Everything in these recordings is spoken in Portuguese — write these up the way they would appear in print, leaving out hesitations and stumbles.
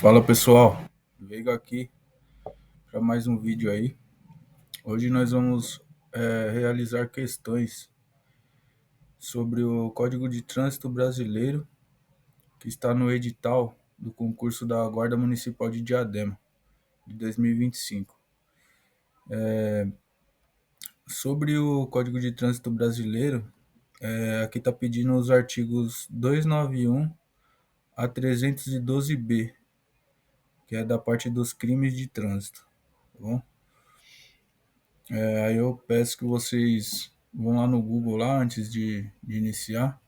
Fala pessoal, Veiga aqui para mais um vídeo aí. Hoje nós vamos realizar questões sobre o Código de Trânsito Brasileiro que está no edital do concurso da Guarda Municipal de Diadema de 2025. Sobre o Código de Trânsito Brasileiro, aqui está pedindo os artigos 291 a 312b, que é da parte dos crimes de trânsito, tá bom? Aí eu peço que vocês vão lá no Google lá antes de iniciar,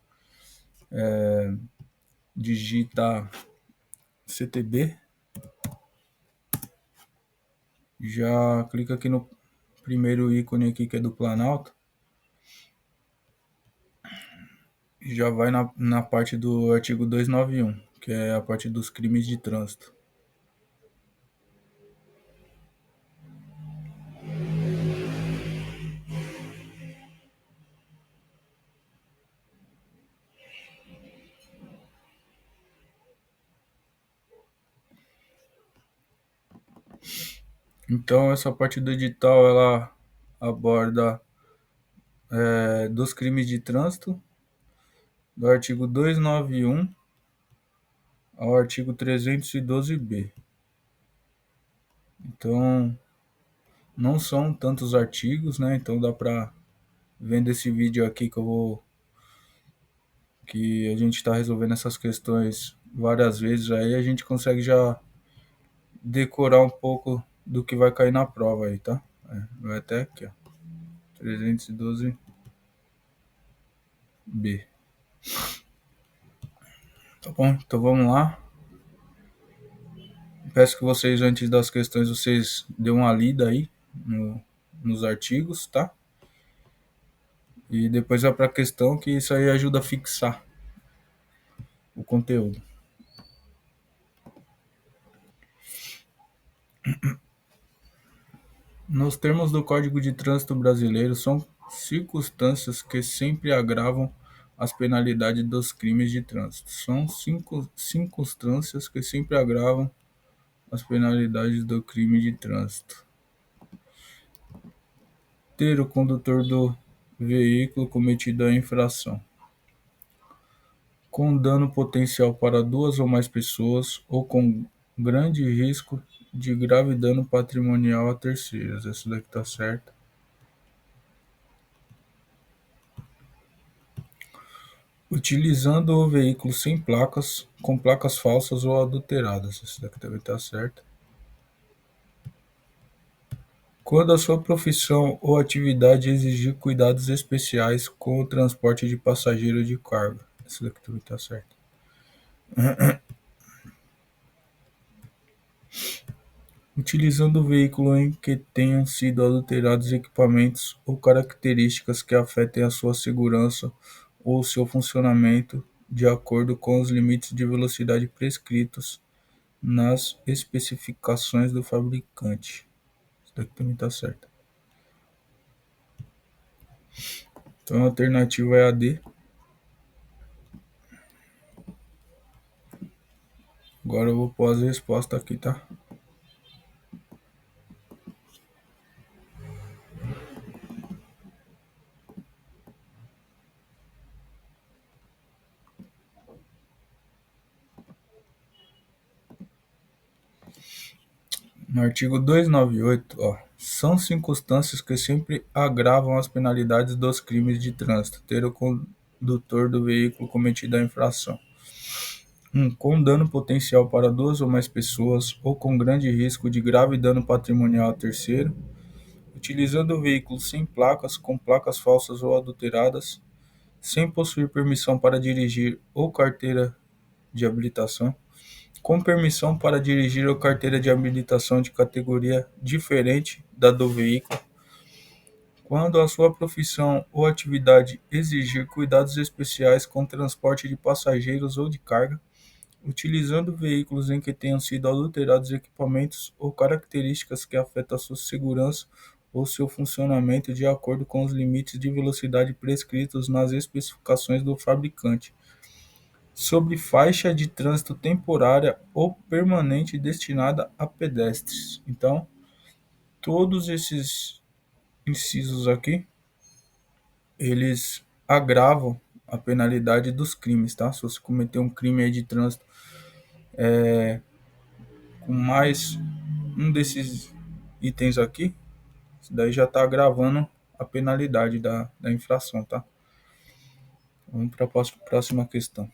digita CTB, já clica aqui no primeiro ícone aqui que é do Planalto, e já vai na parte do artigo 291, que é a parte dos crimes de trânsito. Então essa parte do edital ela aborda dos crimes de trânsito, do artigo 291 ao artigo 312b. Então não são tantos artigos, né? Então dá para vendo esse vídeo aqui que a gente está resolvendo essas questões várias vezes aí, a gente consegue já decorar um pouco do que vai cair na prova aí, tá? Vai até aqui, ó. 312B. Tá bom? Então vamos lá. Peço que vocês, antes das questões, vocês dêem uma lida aí nos artigos, tá? E depois vai para a questão, que isso aí ajuda a fixar o conteúdo. Nos termos do Código de Trânsito Brasileiro, são circunstâncias que sempre agravam as penalidades dos crimes de trânsito. São circunstâncias que sempre agravam as penalidades do crime de trânsito. Ter o condutor do veículo cometido a infração com dano potencial para duas ou mais pessoas ou com grande risco de grave dano patrimonial a terceiros. Essa daqui tá certa. Utilizando o veículo sem placas, com placas falsas ou adulteradas. Essa daqui também tá certa. Quando a sua profissão ou atividade exigir cuidados especiais com o transporte de passageiro ou de carga. Essa daqui também tá certa. Utilizando o veículo em que tenham sido adulterados equipamentos ou características que afetem a sua segurança ou seu funcionamento de acordo com os limites de velocidade prescritos nas especificações do fabricante. Isso daqui também está certo. Então a alternativa é a D. Agora eu vou pôr as respostas aqui, tá? No artigo 298, ó, são circunstâncias que sempre agravam as penalidades dos crimes de trânsito. Ter o condutor do veículo cometido a infração. 1. Com dano potencial para duas ou mais pessoas ou com grande risco de grave dano patrimonial a terceiro. Utilizando o veículo sem placas, com placas falsas ou adulteradas, sem possuir permissão para dirigir ou carteira de habilitação, com permissão para dirigir ou carteira de habilitação de categoria diferente da do veículo, quando a sua profissão ou atividade exigir cuidados especiais com transporte de passageiros ou de carga, utilizando veículos em que tenham sido adulterados equipamentos ou características que afetam a sua segurança ou seu funcionamento de acordo com os limites de velocidade prescritos nas especificações do fabricante, sobre faixa de trânsito temporária ou permanente destinada a pedestres. Então, todos esses incisos aqui, eles agravam a penalidade dos crimes, tá? Se você cometer um crime aí de trânsito com mais um desses itens aqui, isso daí já está agravando a penalidade da infração, tá? Vamos para a próxima questão.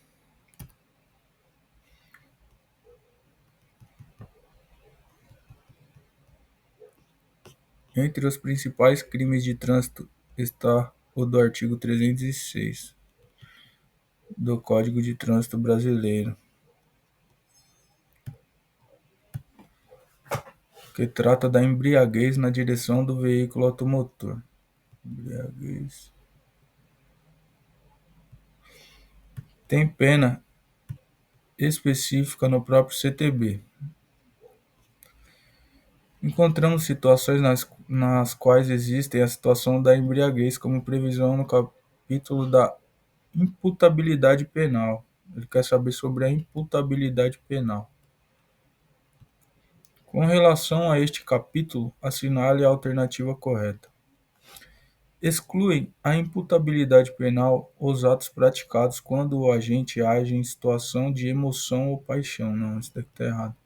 Entre os principais crimes de trânsito está o do artigo 306 do Código de Trânsito Brasileiro, que trata da embriaguez na direção do veículo automotor. Embriaguez. Tem pena específica no próprio CTB. Encontramos situações nas quais existem a situação da embriaguez como previsão no capítulo da imputabilidade penal. Ele quer saber sobre a imputabilidade penal. Com relação a este capítulo, assinale a alternativa correta. Excluem a imputabilidade penal os atos praticados quando o agente age em situação de emoção ou paixão. Não, isso daqui está errado.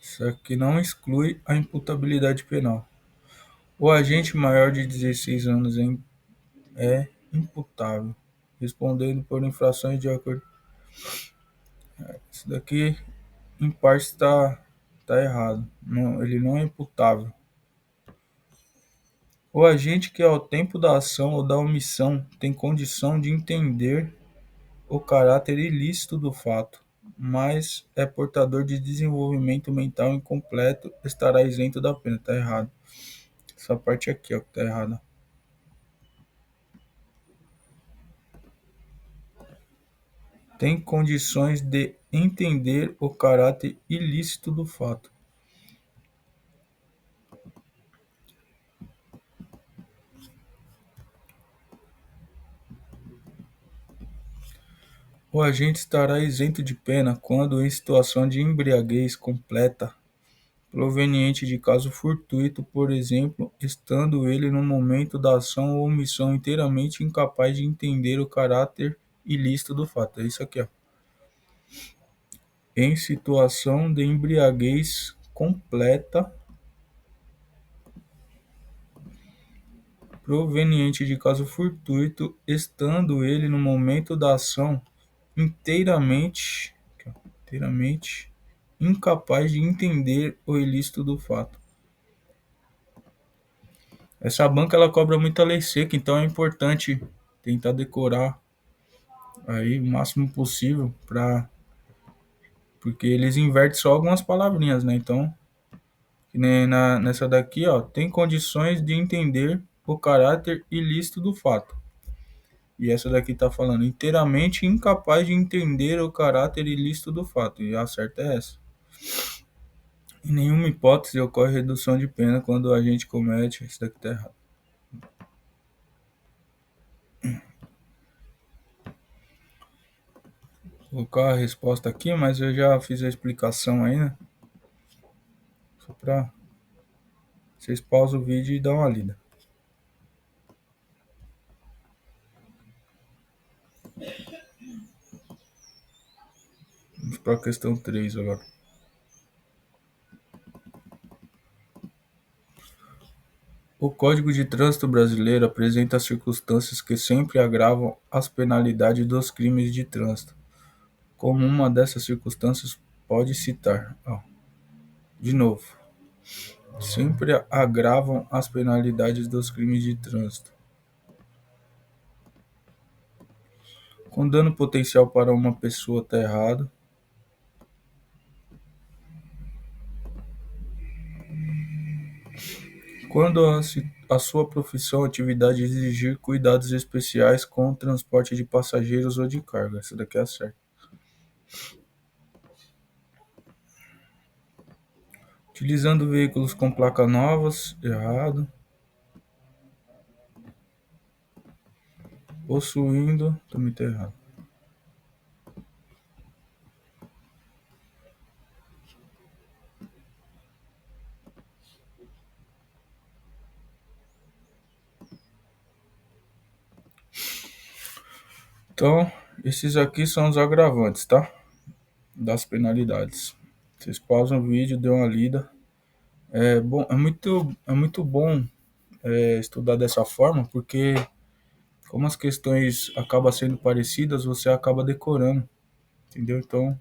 Isso aqui não exclui a imputabilidade penal. O agente maior de 16 anos é imputável, respondendo por infrações de acordo. Isso daqui, em parte, está errado. Não, ele não é imputável. O agente que, ao tempo da ação ou da omissão, tem condição de entender o caráter ilícito do fato, mas é portador de desenvolvimento mental incompleto, estará isento da pena. Está errado. Essa parte aqui, ó, que está errada. Tem condições de entender o caráter ilícito do fato. O agente estará isento de pena quando, em situação de embriaguez completa, proveniente de caso fortuito, por exemplo, estando ele no momento da ação ou omissão inteiramente incapaz de entender o caráter ilícito do fato. É isso aqui, ó. Em situação de embriaguez completa, proveniente de caso fortuito, estando ele no momento da ação inteiramente, inteiramente incapaz de entender o ilícito do fato. Essa banca ela cobra muita lei seca, então é importante tentar decorar aí o máximo possível para porque eles invertem só algumas palavrinhas, né? Então, que nem nessa daqui, ó, tem condições de entender o caráter ilícito do fato. E essa daqui tá falando inteiramente incapaz de entender o caráter ilícito do fato. E a certa é essa. Em nenhuma hipótese ocorre redução de pena quando o agente comete. Isso daqui tá errado. Vou colocar a resposta aqui, mas eu já fiz a explicação aí, né? Só para vocês pausam o vídeo e dão uma lida. Vamos para a questão 3 agora. O Código de Trânsito Brasileiro apresenta circunstâncias que sempre agravam as penalidades dos crimes de trânsito. Como uma dessas circunstâncias pode citar, ó, de novo, sempre agravam as penalidades dos crimes de trânsito. Com dano potencial para uma pessoa está errado. Quando a sua profissão ou atividade exigir cuidados especiais com o transporte de passageiros ou de carga. Essa daqui é certa. Utilizando veículos com placas novas, errado. Possuindo. Também tá errado. Então, esses aqui são os agravantes, tá? Das penalidades. Vocês pausam o vídeo, dêem uma lida. É muito bom estudar dessa forma, porque como as questões acabam sendo parecidas, você acaba decorando, entendeu? Então,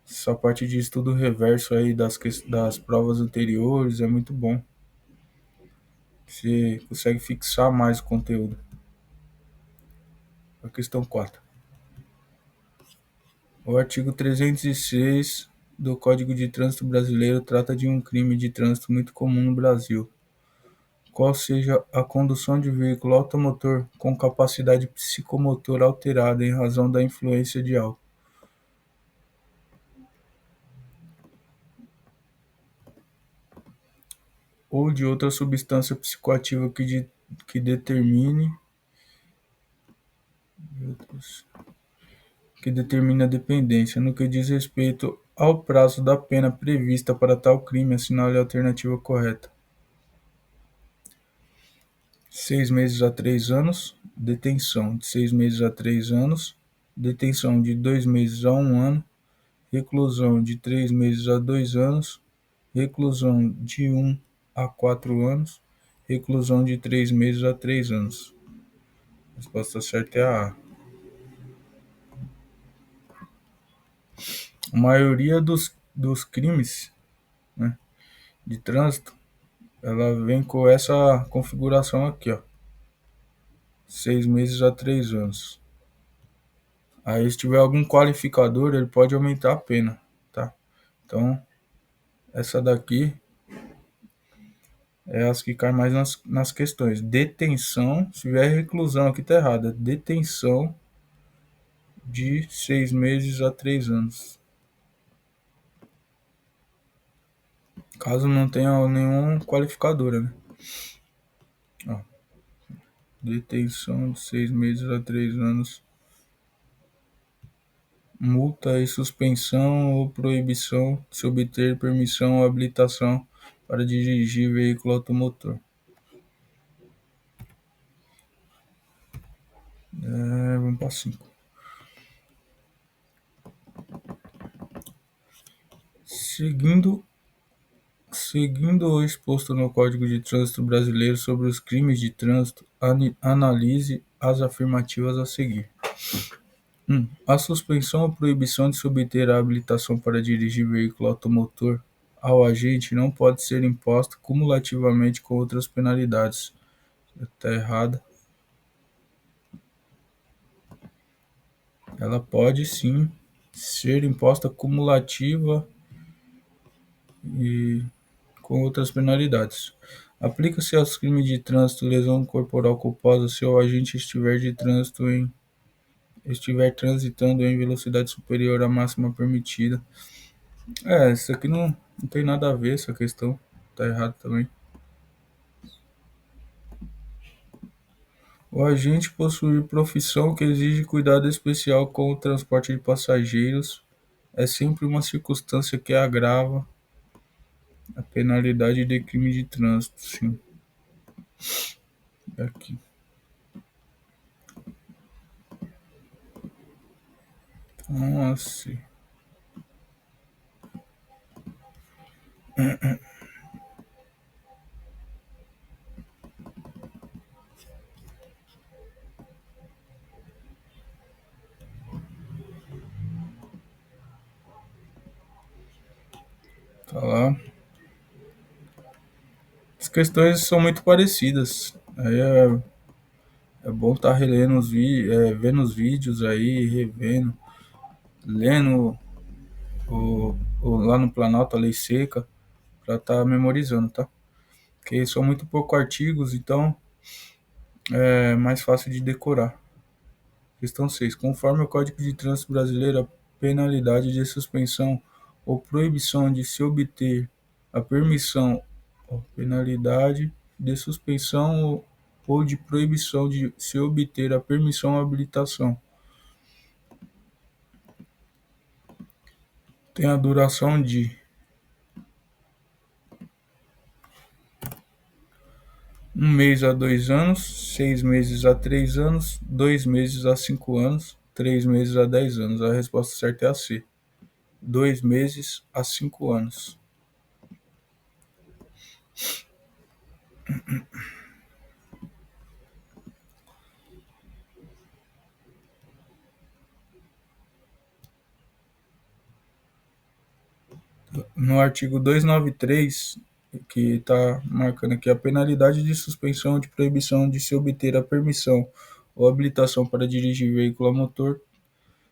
essa parte de estudo reverso aí das provas anteriores é muito bom. Você consegue fixar mais o conteúdo. A questão 4. O artigo 306 do Código de Trânsito Brasileiro trata de um crime de trânsito muito comum no Brasil, qual seja a condução de veículo automotor com capacidade psicomotora alterada em razão da influência de álcool ou de outra substância psicoativa que determine que determine a dependência. No que diz respeito ao prazo da pena prevista para tal crime, assinale a alternativa correta. 6 meses a 3 anos, detenção de 6 meses a 3 anos, detenção de 2 meses a 1 ano, reclusão de 3 meses a 2 anos, reclusão de 1 a 4 anos, reclusão de 3 meses a 3 anos. A resposta certa é a A. A maioria dos crimes, né, de trânsito, ela vem com essa configuração aqui, ó. 6 meses a 3 anos. Aí, se tiver algum qualificador, ele pode aumentar a pena, tá? Então, essa daqui é as que caem mais nas questões. Detenção, se tiver reclusão, aqui tá errado. Detenção de 6 meses a 3 anos. Caso não tenha nenhum qualificador, né? Ó, detenção de 6 meses a 3 anos. Multa e suspensão ou proibição de se obter permissão ou habilitação para dirigir veículo automotor. Vamos para 5. Seguindo o exposto no Código de Trânsito Brasileiro sobre os crimes de trânsito, analise as afirmativas a seguir. 1. A suspensão ou proibição de se obter a habilitação para dirigir veículo automotor ao agente não pode ser imposta cumulativamente com outras penalidades. Está errada. Ela pode sim ser imposta cumulativa e com outras penalidades. Aplica-se aos crimes de trânsito lesão corporal culposa se o agente estiver transitando em velocidade superior à máxima permitida. Isso aqui não tem nada a ver, essa questão. Tá errado também. O agente possuir profissão que exige cuidado especial com o transporte de passageiros é sempre uma circunstância que agrava a penalidade de crime de trânsito, sim. Aqui. Nossa. Tá lá. As questões são muito parecidas. Aí é bom estar relendo vendo os vídeos aí, revendo, lendo lá no Planalto a Lei Seca, para estar memorizando, tá? Porque são muito poucos artigos, então é mais fácil de decorar. Questão 6. Conforme o Código de Trânsito Brasileiro, a penalidade de suspensão ou proibição de se obter a permissão, penalidade de suspensão ou de proibição de se obter a permissão ou habilitação. Tem a duração de 1 mês a 2 anos, 6 meses a 3 anos, 2 meses a 5 anos, 3 meses a 10 anos. A resposta certa é a C. 2 meses a 5 anos. No artigo 293, que está marcando aqui a penalidade de suspensão ou de proibição de se obter a permissão ou habilitação para dirigir veículo a motor,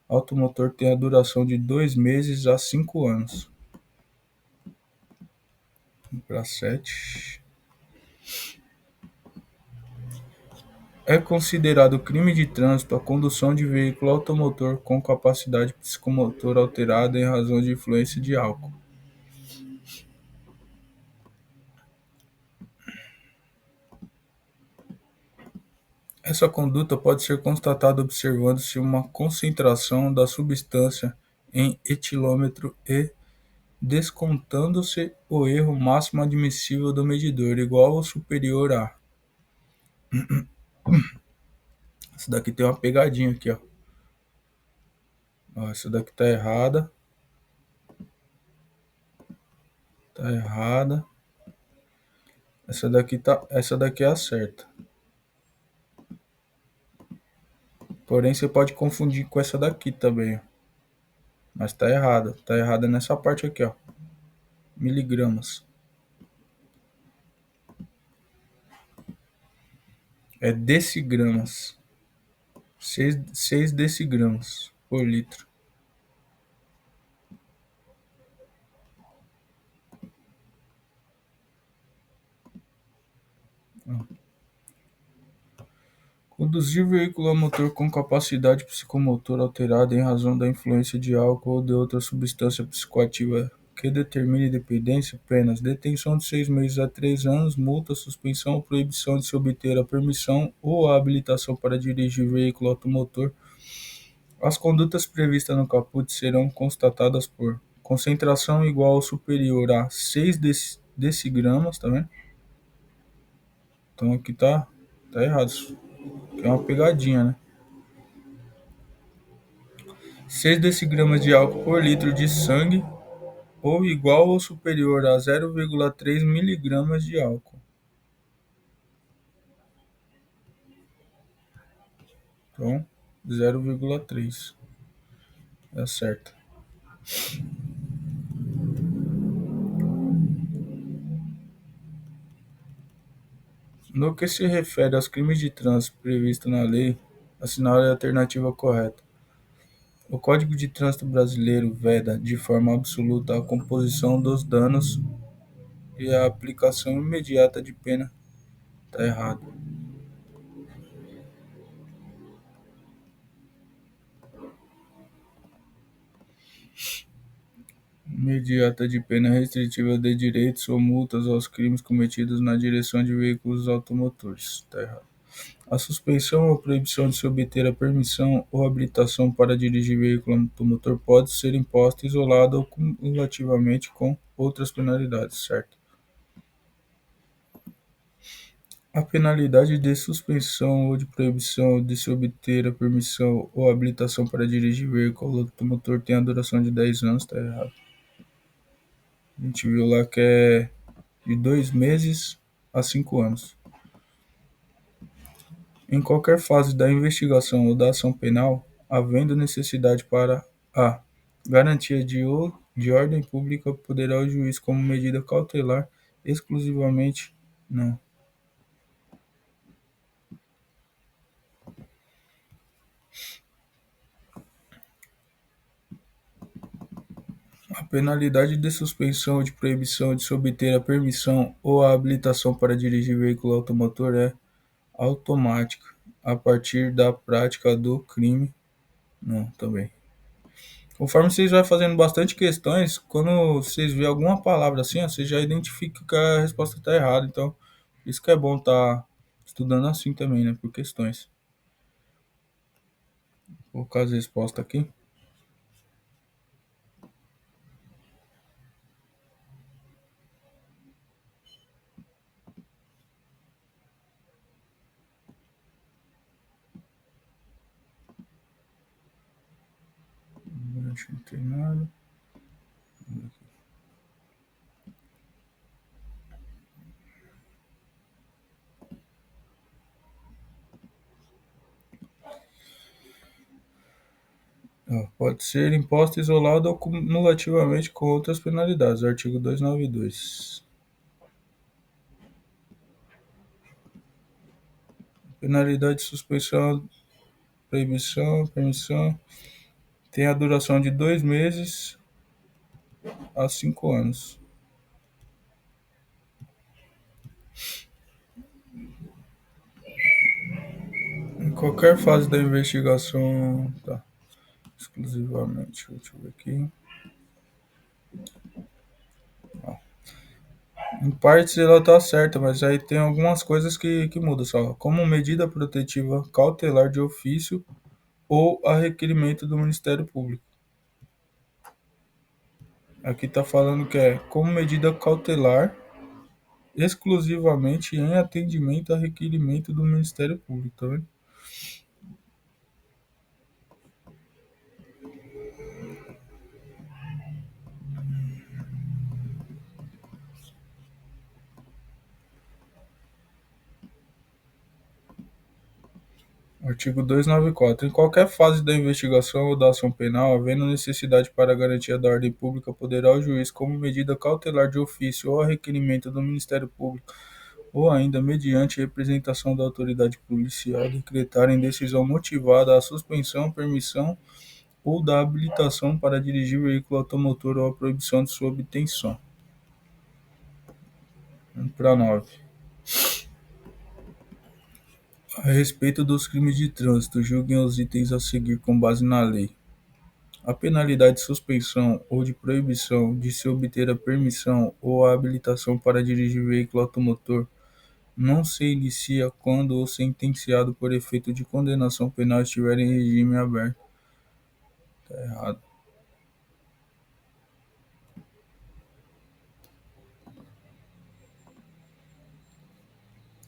automotor tem a duração de 2 meses a 5 anos. Para 7. É considerado crime de trânsito a condução de veículo automotor com capacidade psicomotora alterada em razão de influência de álcool. Essa conduta pode ser constatada observando-se uma concentração da substância em etilômetro e descontando-se o erro máximo admissível do medidor igual ou superior a. Essa daqui tem uma pegadinha aqui, ó. Ó, essa daqui tá errada. Tá errada. Essa daqui é a certa. Porém, você pode confundir com essa daqui também, ó. Mas tá errada. Tá errada nessa parte aqui, ó. Miligramas. É decigramas. 6 decigramas por litro. Conduzir veículo a motor com capacidade psicomotora alterada em razão da influência de álcool ou de outra substância psicoativa que determine dependência, penas, detenção de 6 meses a 3 anos, multa, suspensão ou proibição de se obter a permissão ou a habilitação para dirigir veículo automotor. As condutas previstas no caput serão constatadas por concentração igual ou superior a 6 decigramas, tá vendo? Então aqui tá errado. É uma pegadinha, né? 6 decigramas de álcool por litro de sangue ou igual ou superior a 0,3 miligramas de álcool. Então, 0,3 é certo. No que se refere aos crimes de trânsito previstos na lei, assinale a alternativa correta. O Código de Trânsito Brasileiro veda de forma absoluta a composição dos danos e a aplicação imediata de pena. Está errado. Imediata de pena restritiva de direitos ou multas aos crimes cometidos na direção de veículos automotores. Está errado. A suspensão ou proibição de se obter a permissão ou habilitação para dirigir veículo automotor pode ser imposta isolada ou cumulativamente com outras penalidades, certo? A penalidade de suspensão ou de proibição de se obter a permissão ou habilitação para dirigir veículo automotor tem a duração de 10 anos, está errado. A gente viu lá que é de 2 meses a 5 anos. Em qualquer fase da investigação ou da ação penal, havendo necessidade para a garantia de ordem pública, poderá o juiz, como medida cautelar, exclusivamente não. A penalidade de suspensão ou de proibição de se obter a permissão ou a habilitação para dirigir veículo automotor é automática a partir da prática do crime. Não, também. Conforme vocês vão fazendo bastante questões, quando vocês vêem alguma palavra assim, ó, você já identifica que a resposta está errada. Então, isso que é bom estar estudando assim também, né? Por questões. Vou colocar as respostas aqui. Acho que não tem nada. Ó, pode ser imposta isolada ou cumulativamente com outras penalidades. Artigo 292. Penalidade de suspensão, proibição, permissão. Tem a duração de 2 meses a 5 anos. Em qualquer fase da investigação. Tá. Exclusivamente. Deixa eu ver aqui. Em partes ela tá certa, mas aí tem algumas coisas que mudam só. Como medida protetiva cautelar de ofício ou a requerimento do Ministério Público. Aqui está falando que é como medida cautelar exclusivamente em atendimento a requerimento do Ministério Público, tá vendo? Artigo 294. Em qualquer fase da investigação ou da ação penal, havendo necessidade para a garantia da ordem pública, poderá o juiz, como medida cautelar de ofício ou a requerimento do Ministério Público, ou ainda mediante representação da autoridade policial, decretar em decisão motivada a suspensão, permissão ou da habilitação para dirigir veículo automotor ou a proibição de sua obtenção. Vamos para 9. A respeito dos crimes de trânsito, julguem os itens a seguir com base na lei. A penalidade de suspensão ou de proibição de se obter a permissão ou a habilitação para dirigir veículo automotor não se inicia quando o sentenciado por efeito de condenação penal estiver em regime aberto. Tá errado.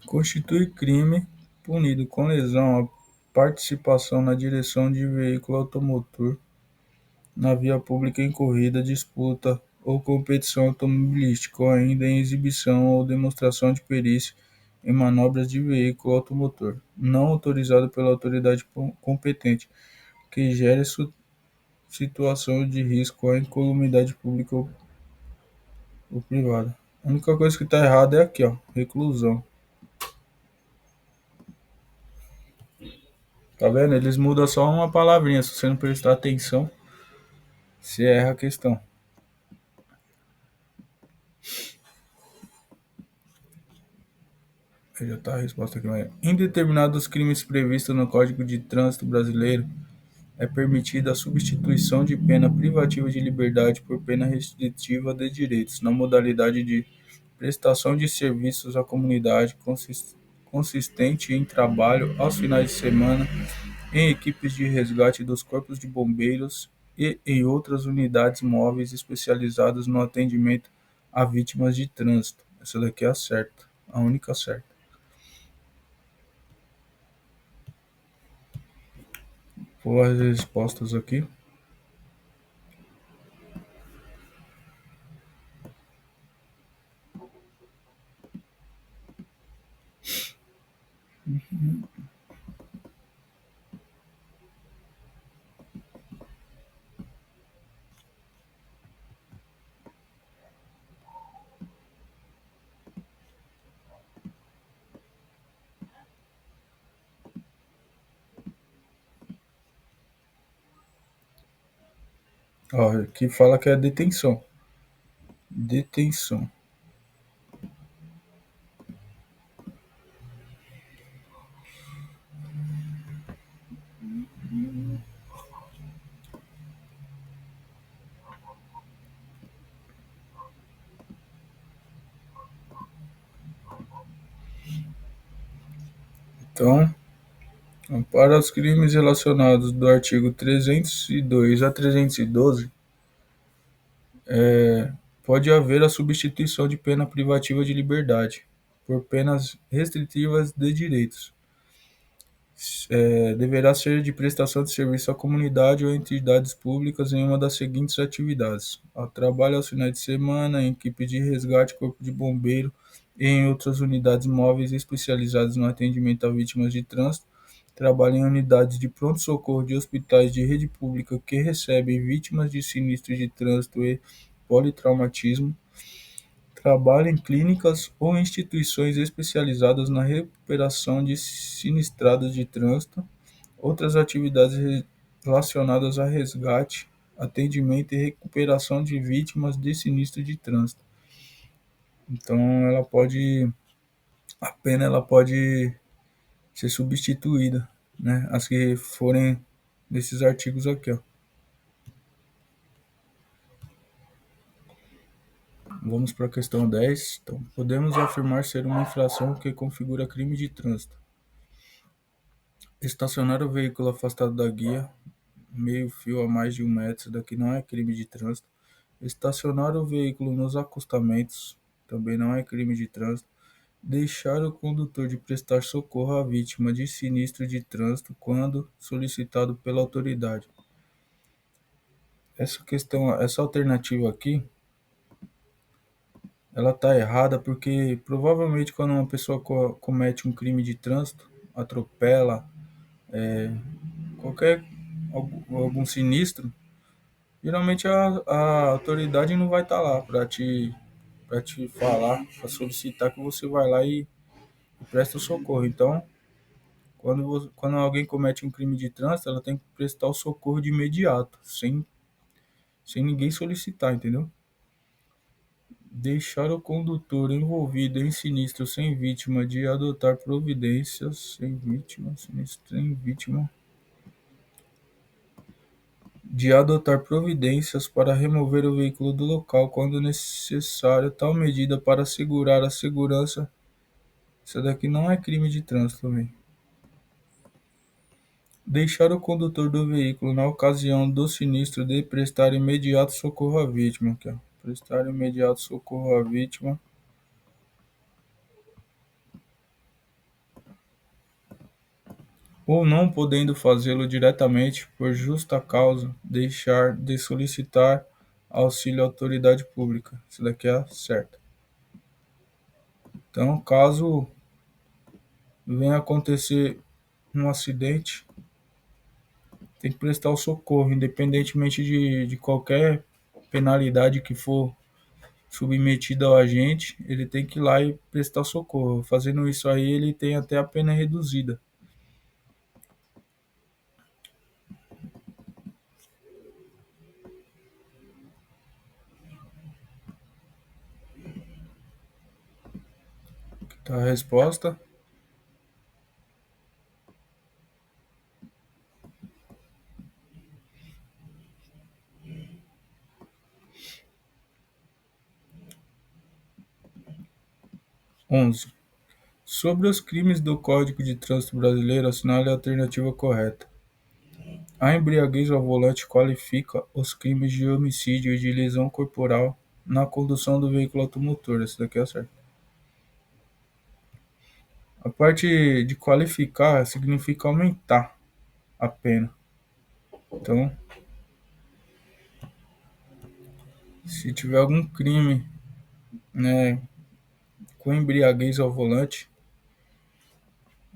Constitui crime punido com lesão a participação na direção de veículo automotor na via pública em corrida, disputa ou competição automobilística, ou ainda em exibição ou demonstração de perícia em manobras de veículo automotor, não autorizado pela autoridade competente, que gere situação de risco à incolumidade pública ou privada. A única coisa que está errada é aqui, ó, reclusão. Tá vendo? Eles mudam só uma palavrinha. Se você não prestar atenção, você erra a questão. Aí já está a resposta aqui. Mas em determinados crimes previstos no Código de Trânsito Brasileiro, é permitida a substituição de pena privativa de liberdade por pena restritiva de direitos, na modalidade de prestação de serviços à comunidade consistente em trabalho aos finais de semana, em equipes de resgate dos corpos de bombeiros e em outras unidades móveis especializadas no atendimento a vítimas de trânsito. Essa daqui é a certa, a única certa. Vou as respostas aqui. Ó, aqui fala que é detenção. Detenção. Então, para os crimes relacionados do artigo 302 a 312, pode haver a substituição de pena privativa de liberdade por penas restritivas de direitos. Deverá ser de prestação de serviço à comunidade ou entidades públicas em uma das seguintes atividades: ao trabalho aos finais de semana, em equipe de resgate, corpo de bombeiro e em outras unidades móveis especializadas no atendimento a vítimas de trânsito, trabalho em unidades de pronto-socorro de hospitais de rede pública que recebem vítimas de sinistros de trânsito e politraumatismo, trabalha em clínicas ou instituições especializadas na recuperação de sinistrados de trânsito, outras atividades relacionadas a resgate, atendimento e recuperação de vítimas de sinistro de trânsito. Então, a pena ela pode ser substituída, né? As que forem desses artigos aqui, ó. Vamos para a questão 10. Então, podemos afirmar ser uma infração que configura crime de trânsito. Estacionar o veículo afastado da guia, meio fio a mais de 1 metro, isso daqui não é crime de trânsito. Estacionar o veículo nos acostamentos, também não é crime de trânsito. Deixar o condutor de prestar socorro à vítima de sinistro de trânsito quando solicitado pela autoridade. Essa alternativa aqui, ela está errada porque provavelmente quando uma pessoa comete um crime de trânsito, atropela, qualquer algum sinistro, geralmente a autoridade não vai estar lá para te falar, para solicitar que você vai lá e presta o socorro. Então, quando alguém comete um crime de trânsito, ela tem que prestar o socorro de imediato, sem ninguém solicitar, entendeu? Deixar o condutor envolvido em sinistro sem vítima de adotar providências sem vítima, sinistro sem vítima, de adotar providências para remover o veículo do local quando necessário tal medida para assegurar a segurança. Isso daqui não é crime de trânsito também. Deixar o condutor do veículo na ocasião do sinistro de prestar imediato socorro à vítima. Aqui, ó. Prestar imediato socorro à vítima. Ou não podendo fazê-lo diretamente por justa causa, deixar de solicitar auxílio à autoridade pública. Isso daqui é certo. Então, caso venha acontecer um acidente, tem que prestar o socorro, independentemente de qualquer penalidade que for submetida ao agente, ele tem que ir lá e prestar socorro. Fazendo isso aí, ele tem até a pena reduzida. Tá a resposta. Onze. Sobre os crimes do Código de Trânsito Brasileiro, assinale a alternativa correta. A embriaguez ao volante qualifica os crimes de homicídio e de lesão corporal na condução do veículo automotor. Esse daqui é certo. A parte de qualificar significa aumentar a pena. Então, se tiver algum crime, né, com embriaguez ao volante,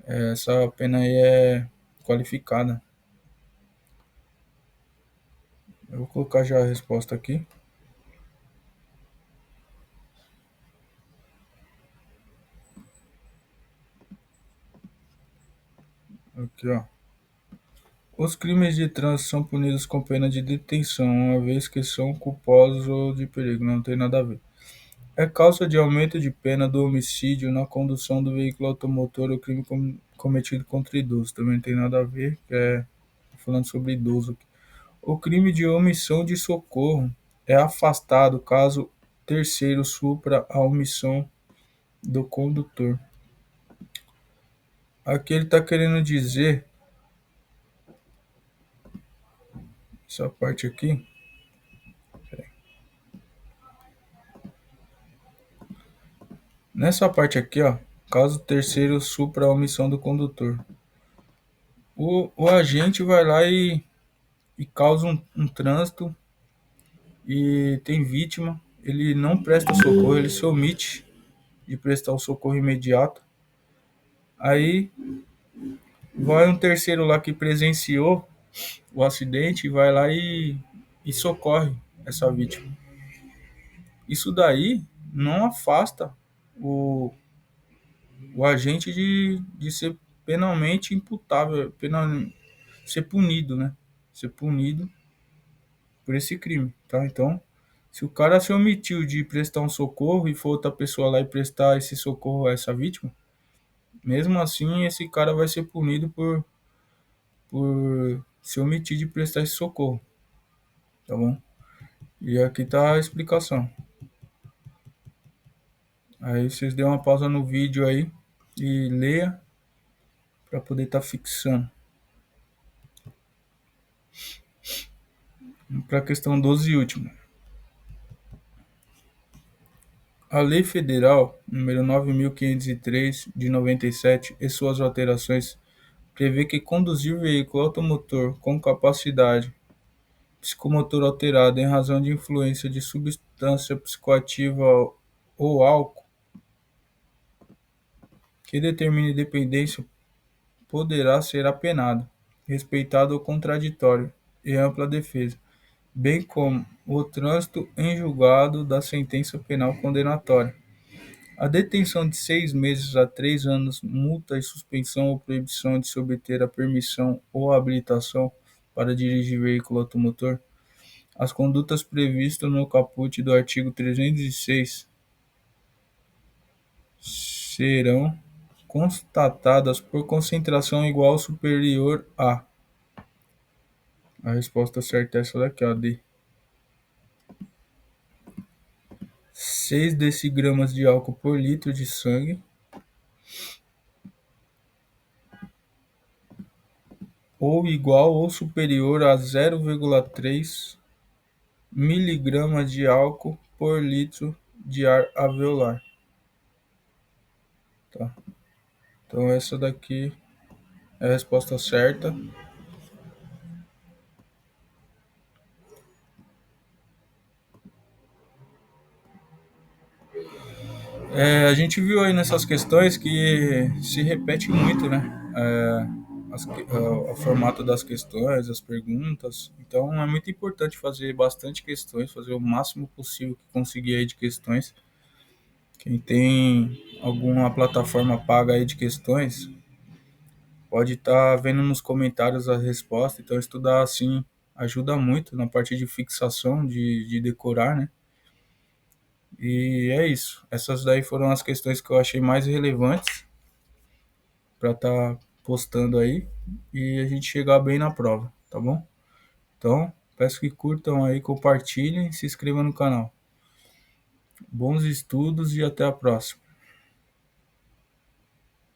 essa pena aí é qualificada. Eu vou colocar já a resposta aqui. Aqui, ó. Os crimes de trânsito são punidos com pena de detenção, uma vez que são culposos ou de perigo. Não tem nada a ver. É causa de aumento de pena do homicídio na condução do veículo automotor ou crime cometido contra idoso. Também não tem nada a ver, que é falando sobre idoso aqui. O crime de omissão de socorro é afastado caso terceiro supra a omissão do condutor. Aqui ele está querendo dizer, essa parte aqui, nessa parte aqui, ó, caso o terceiro supra a omissão do condutor. O agente vai lá e causa um trânsito e tem vítima, ele não presta socorro, ele se omite de prestar o socorro imediato. Aí vai um terceiro lá que presenciou o acidente e vai lá e socorre essa vítima. Isso daí não afasta o, o agente de ser penalmente imputável, ser punido, né? Ser punido por esse crime, tá? Então, se o cara se omitiu de prestar um socorro e for outra pessoa lá e prestar esse socorro a essa vítima, mesmo assim esse cara vai ser punido por se omitir de prestar esse socorro, tá bom? E aqui tá a explicação. Aí vocês dêem uma pausa no vídeo aí e leia para poder estar fixando. Para a questão 12 e última. A Lei Federal número 9.503 de 97 e suas alterações prevê que conduzir veículo automotor com capacidade psicomotor alterada em razão de influência de substância psicoativa ou álcool que determine dependência poderá ser apenado, respeitado o contraditório e ampla defesa, bem como o trânsito em julgado da sentença penal condenatória. A detenção de 6 meses a 3 anos, multa e suspensão ou proibição de se obter a permissão ou habilitação para dirigir veículo automotor. As condutas previstas no caput do artigo 306 serão constatadas por concentração igual ou superior a resposta certa é essa daqui, ó, D. 6 decigramas de álcool por litro de sangue ou igual ou superior a 0,3 miligramas de álcool por litro de ar alveolar. Tá? Então essa daqui é a resposta certa. A gente viu aí nessas questões que se repete muito, né? O formato das questões, as perguntas. Então é muito importante fazer bastante questões, fazer o máximo possível que conseguir aí de questões. Quem tem alguma plataforma paga aí de questões, pode estar vendo nos comentários a resposta. Então estudar assim ajuda muito na parte de fixação, de decorar, né? E é isso. Essas daí foram as questões que eu achei mais relevantes para estar postando aí e a gente chegar bem na prova, tá bom? Então, peço que curtam aí, compartilhem, se inscrevam no canal. Bons estudos e até a próxima.